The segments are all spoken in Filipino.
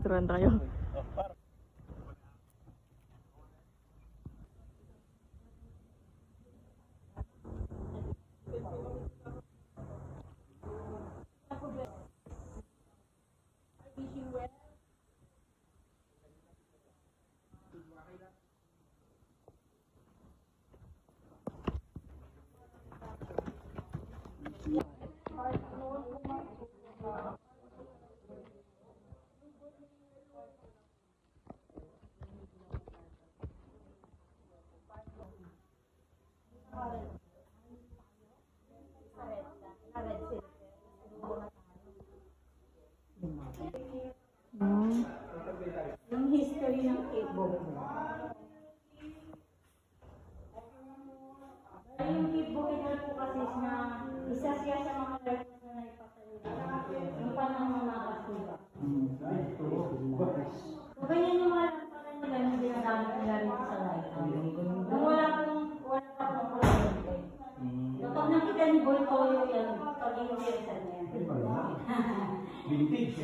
Picturean tayo. Yung history ng Kickbook. Yung Kickbook ito po kasi na isa siya sa mga letters na naipatayo. Yung panahon ng mga kasuga. So, ganyan yung mga lamparan nila yung ginagamit nila rin sa life. Nung wala pa pong kuryente. Kapag nakita ni Boy Toyo yan, pag-iinteresan niya. Vintage.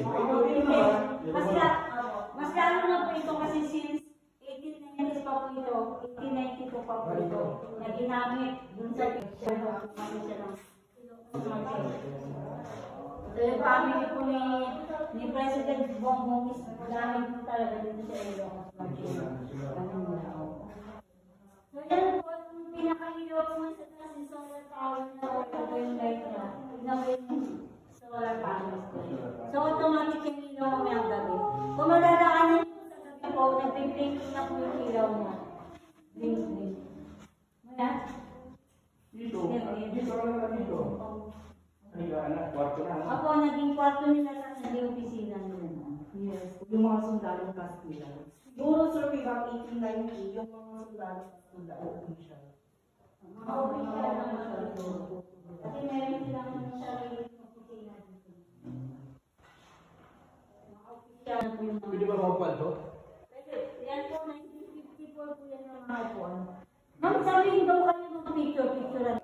Mas lalo na po ito kasi since 1890s pa po ito, 1892 pa po ito, na ginamit dun sa picture na kumami siya ng so yung family po ni President Bongbong is gamit po talaga dito sa Ilocos Marchino. So yan po, yung pinaka-hirap po sa solar power na po yung light na, solar panels ko. So automatic yung ilaw may ang gabi. Kung madadaanan nyo sa gabi po, nag-blink na po yung ilaw niya. Blink. Maya? Dito lang dito. Ay, kwarto na. Ako, naging kwarto nila sa naging opisina nila. Yes, yung mga sundalong Kastila. Siguro sir, biglang 1890, yung mga sundalong Kastila, open siya. Mga opisina naman siya. Kasi meron silang sariling opisina dito. Mga opisina po yung mga... Pwede ba makapal to? Pwede. Yan po, 1954 po yan yung mga upuan. Ma'am, sabihin daw kayo ng picture.